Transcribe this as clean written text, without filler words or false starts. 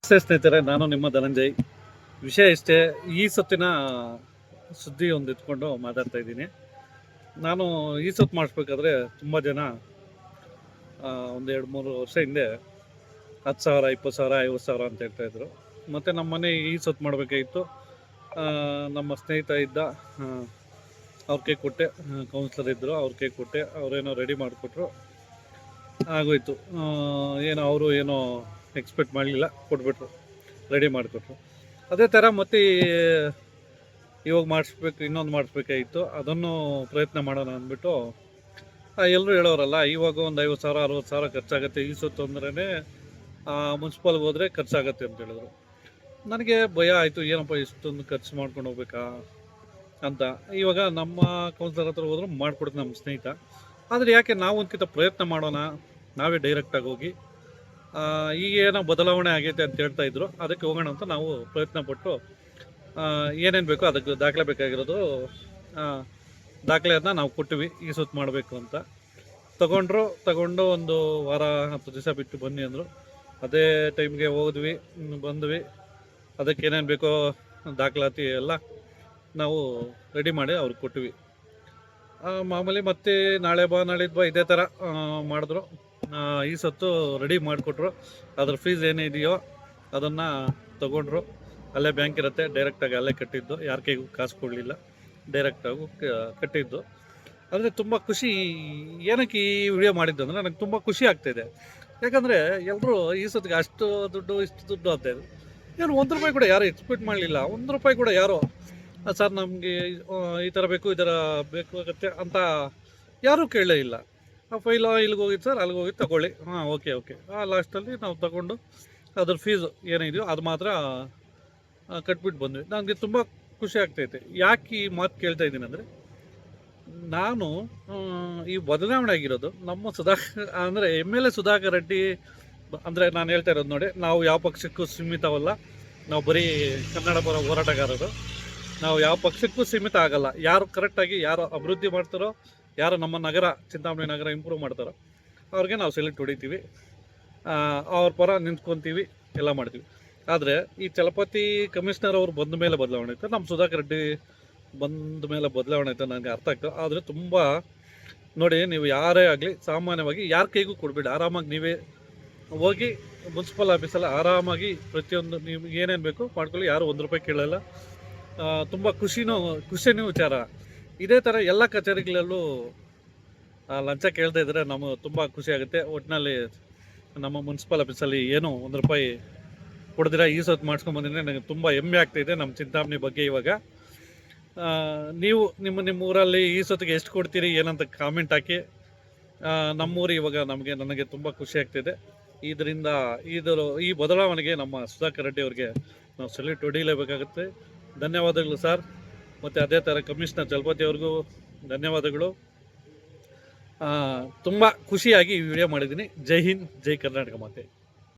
ನಮಸ್ತೆ ಸ್ನೇಹಿತರೆ, ನಾನು ನಿಮ್ಮ ಧನಂಜಯ್. ವಿಷಯ ಇಷ್ಟೇ, ಈ ಸತ್ತಿನ ಸುದ್ದಿ ಒಂದು ಇಟ್ಕೊಂಡು ಮಾತಾಡ್ತಾ ಇದ್ದೀನಿ. ನಾನು ಈ ಸತ್ತು ಮಾಡಿಸ್ಬೇಕಾದ್ರೆ ತುಂಬ ಜನ ಒಂದು 2-3 ವರ್ಷ ಹಿಂದೆ 10,000, 20,000, 50,000 ಅಂತ ಹೇಳ್ತಾಯಿದ್ರು. ಮತ್ತು ನಮ್ಮ ಮನೆ ಈ ಸತ್ತು ಮಾಡಬೇಕಾಗಿತ್ತು. ನಮ್ಮ ಸ್ನೇಹಿತ ಇದ್ದ, ಅವ್ರ ಕೈ ಕೊಟ್ಟೆ, ಕೌನ್ಸಿಲರ್ ಇದ್ದರು, ಅವ್ರ ಕೈ ಕೊಟ್ಟೆ. ಅವರೇನೋ ರೆಡಿ ಮಾಡಿಕೊಟ್ರು, ಆಗೋಯ್ತು. ಅವರು ಏನೋ ಎಕ್ಸ್ಪೆಕ್ಟ್ ಮಾಡಲಿಲ್ಲ, ಕೊಟ್ಬಿಟ್ರು, ರೆಡಿ ಮಾಡಿಕೊಟ್ರು. ಅದೇ ಥರ ಮತ್ತೆ ಇವಾಗ ಮಾಡಿಸ್ಬೇಕು, ಇನ್ನೊಂದು ಮಾಡಿಸ್ಬೇಕಾಗಿತ್ತು. ಅದನ್ನು ಪ್ರಯತ್ನ ಮಾಡೋಣ ಅಂದ್ಬಿಟ್ಟು ಎಲ್ಲರೂ ಹೇಳೋರಲ್ಲ, ಇವಾಗ ಒಂದು 50,000, 60,000 ಖರ್ಚಾಗುತ್ತೆ ಈ ಸತ್ತು ಅಂದ್ರೇ, ಮುನ್ಸಿಪಾಲ್ಗೆ ಹೋದರೆ ಖರ್ಚಾಗತ್ತೆ ಅಂತ ಹೇಳಿದ್ರು. ನನಗೆ ಭಯ ಆಯಿತು, ಏನಪ್ಪ ಇಷ್ಟೊಂದು ಖರ್ಚು ಮಾಡ್ಕೊಂಡು ಹೋಗ್ಬೇಕಾ ಅಂತ. ಇವಾಗ ನಮ್ಮ ಕೌನ್ಸಿಲರ್ ಹತ್ರ ಹೋದ್ರು ಮಾಡಿಕೊಡ್ತು ನಮ್ಮ ಸ್ನೇಹಿತ. ಆದರೆ ಯಾಕೆ ನಾವು ಒಂದ್ಕಿಂತ ಪ್ರಯತ್ನ ಮಾಡೋಣ, ನಾವೇ ಡೈರೆಕ್ಟಾಗಿ ಹೋಗಿ ಈಗ ಏನೋ ಬದಲಾವಣೆ ಆಗೈತೆ ಅಂತ ಹೇಳ್ತಾ ಇದ್ರು, ಅದಕ್ಕೆ ಹೋಗೋಣ ಅಂತ ನಾವು ಪ್ರಯತ್ನ ಪಟ್ಟು ಏನೇನು ಬೇಕೋ ಅದಕ್ಕೆ ದಾಖಲೆ ಬೇಕಾಗಿರೋದು ದಾಖಲೆಯನ್ನು ನಾವು ಕೊಟ್ಟಿವಿ, ಈ ಸುತ್ತು ಮಾಡಬೇಕು ಅಂತ. ತಗೊಂಡು ಒಂದು ವಾರ 10 ದಿವಸ ಬಿಟ್ಟು ಬನ್ನಿ ಅಂದರು. ಅದೇ ಟೈಮ್ಗೆ ಹೋದ್ವಿ, ಬಂದ್ವಿ. ಅದಕ್ಕೆ ಏನೇನು ಬೇಕೋ ದಾಖಲಾತಿ ಎಲ್ಲ ನಾವು ರೆಡಿ ಮಾಡಿ ಅವ್ರಿಗೆ ಕೊಟ್ಟಿವಿ. ಮಾಮೂಲಿ ಮತ್ತೆ ನಾಳೆ ಬಾ ನಾಳಿದ್ದು ಬಾ ಇದೇ ಥರ ಮಾಡಿದ್ರು. ಈ ಸತ್ತು ರೆಡಿ ಮಾಡಿಕೊಟ್ರು. ಅದ್ರ ಫೀಸ್ ಏನಿದೆಯೋ ಅದನ್ನು ತೊಗೊಂಡ್ರು. ಅಲ್ಲೇ ಬ್ಯಾಂಕ್ ಇರುತ್ತೆ, ಡೈರೆಕ್ಟಾಗಿ ಅಲ್ಲೇ ಕಟ್ಟಿದ್ದು, ಯಾರ ಕೈಗೂ ಕಾಸು ಕೊಡಲಿಲ್ಲ, ಡೈರೆಕ್ಟಾಗಿ ಕಟ್ಟಿದ್ದು. ಆದರೆ ತುಂಬ ಖುಷಿ. ಏನಕ್ಕೆ ಈ ವಿಡಿಯೋ ಮಾಡಿದ್ದು ಅಂದರೆ, ನನಗೆ ತುಂಬ ಖುಷಿ ಆಗ್ತಾಯಿದೆ. ಯಾಕಂದರೆ ಎಲ್ಲರೂ ಈ ಸತ್ತಿಗೆ ಅಷ್ಟು ದುಡ್ಡು ಇಷ್ಟು ದುಡ್ಡು ಆಗ್ತಾಯಿದ್ರು. ಏನು ₹1 ಕೂಡ ಯಾರು ಎಕ್ಸ್ಪೆಕ್ಟ್ ಮಾಡಲಿಲ್ಲ. ₹1 ಕೂಡ ಯಾರೋ ಸರ್ ನಮಗೆ ಈ ಥರ ಬೇಕು, ಈ ಥರ ಬೇಕಾಗತ್ತೆ ಅಂತ ಯಾರೂ ಕೇಳಲೇ ಇಲ್ಲ. ಆ ಫೈಲು ಇಲ್ಲಿಗೆ ಹೋಗಿದ್ದು ಸರ್, ಅಲ್ಲಿಗೆ ಹೋಗಿ ತಗೊಳ್ಳಿ, ಓಕೆ ಲಾಸ್ಟಲ್ಲಿ ನಾವು ತಗೊಂಡು ಅದ್ರ ಫೀಸು ಏನಿದೆಯೋ ಅದು ಮಾತ್ರ ಕಟ್ಬಿಟ್ಟು ಬಂದ್ವಿ. ನನಗೆ ತುಂಬ ಖುಷಿ ಆಗ್ತೈತೆ. ಯಾಕೆ ಈ ಮಾತು ಕೇಳ್ತಾ ಇದ್ದೀನಿ ಅಂದರೆ, ನಾನು ಈ ಬದಲಾವಣೆ ಆಗಿರೋದು ನಮ್ಮ ಅಂದರೆ MLA ಸುಧಾಕರ್ ರೆಡ್ಡಿ ಅಂದರೆ ನಾನು ಹೇಳ್ತಾ ಇರೋದು ನೋಡಿ, ನಾವು ಯಾವ ಪಕ್ಷಕ್ಕೂ ಸೀಮಿತವಲ್ಲ. ನಾವು ಬರೀ ಕನ್ನಡ ಪರ ಹೋರಾಟಗಾರರು. ನಾವು ಯಾವ ಪಕ್ಷಕ್ಕೂ ಸೀಮಿತ ಆಗಲ್ಲ. ಯಾರು ಕರೆಕ್ಟಾಗಿ ಯಾರು ಅಭಿವೃದ್ಧಿ ಮಾಡ್ತಾರೋ, ಯಾರು ನಮ್ಮ ನಗರ ಚಿಂತಾಮಣಿ ನಗರ ಇಂಪ್ರೂವ್ ಮಾಡ್ತಾರೋ ಅವ್ರಿಗೆ ನಾವು ಸೆಲೆಕ್ಟ್ ಹೊಡಿತೀವಿ, ಅವ್ರ ಪರ ನಿಂತ್ಕೊತೀವಿ, ಎಲ್ಲ ಮಾಡ್ತೀವಿ. ಆದರೆ ಈ ಚಲಪತಿ ಕಮಿಷನರ್ ಅವರು ಬಂದ ಮೇಲೆ ಬದಲಾವಣೆ ಆಯಿತು, ನಮ್ಮ ಸುಧಾಕರ್ ರೆಡ್ಡಿ ಬಂದ ಮೇಲೆ ಬದಲಾವಣೆ ಆಯಿತು, ನನಗೆ ಅರ್ಥ ಆಗ್ತದೆ. ಆದರೆ ತುಂಬ ನೋಡಿ, ನೀವು ಯಾರೇ ಆಗಲಿ ಸಾಮಾನ್ಯವಾಗಿ ಯಾರ ಕೈಗೂ ಕೊಡಬೇಡಿ. ಆರಾಮಾಗಿ ನೀವೇ ಹೋಗಿ ಮುನ್ಸಿಪಲ್ ಆಫೀಸಲ್ಲಿ ಆರಾಮಾಗಿ ಪ್ರತಿಯೊಂದು ನೀವು ಏನೇನು ಬೇಕು ಮಾಡ್ಕೊಳ್ಳಿ, ಯಾರು ₹1 ಕೇಳಲ್ಲ. ತುಂಬ ಖುಷಿನೂ ವಿಚಾರ. ಇದೇ ಥರ ಎಲ್ಲ ಕಚೇರಿಗಳಲ್ಲೂ ಲಂಚ ಕೇಳ್ತಾ ಇದ್ದರೆ ನಮಗೆ ತುಂಬ ಖುಷಿ ಆಗುತ್ತೆ. ಒಟ್ಟಿನಲ್ಲಿ ನಮ್ಮ ಮುನ್ಸಿಪಲ್ ಆಫೀಸಲ್ಲಿ ಏನೂ ₹1 ಕೊಡ್ದಿರ ಈ ಸತ್ತು ಮಾಡಿಸ್ಕೊಂಬಂದಿದ್ರೆ ನನಗೆ ತುಂಬ ಹೆಮ್ಮೆ ಆಗ್ತಾಯಿದೆ ನಮ್ಮ ಚಿಂತಾಮಣಿ ಬಗ್ಗೆ. ಇವಾಗ ನೀವು ನಿಮ್ಮ ಊರಲ್ಲಿ ಈ ಸತ್ತಿಗೆ ಎಷ್ಟು ಕೊಡ್ತೀರಿ ಏನಂತ ಕಾಮೆಂಟ್ ಹಾಕಿ. ನಮ್ಮೂರು ಇವಾಗ ನನಗೆ ತುಂಬ ಖುಷಿ ಆಗ್ತಿದೆ. ಇದರಿಂದ ಈ ಬದಲಾವಣೆಗೆ ನಮ್ಮ ಸುಧಾಕರ್ ರೆಡ್ಡಿ ಅವರಿಗೆ ನಾವು ಸೆಲ್ಯೂಟ್ ಹೊಡಿಲೇಬೇಕಾಗುತ್ತೆ. ಧನ್ಯವಾದಗಳು ಸರ್. ಮತ್ತು ಅದೇ ಥರ ಕಮಿಷನರ್ ಚಲಪತಿ ಅವ್ರಿಗೂ ಧನ್ಯವಾದಗಳು. ತುಂಬ ಖುಷಿಯಾಗಿ ಈ ವಿಡಿಯೋ ಮಾಡಿದ್ದೀನಿ. ಜೈ ಹಿಂದ್, ಜೈ ಕರ್ನಾಟಕ ಮಾತೆ.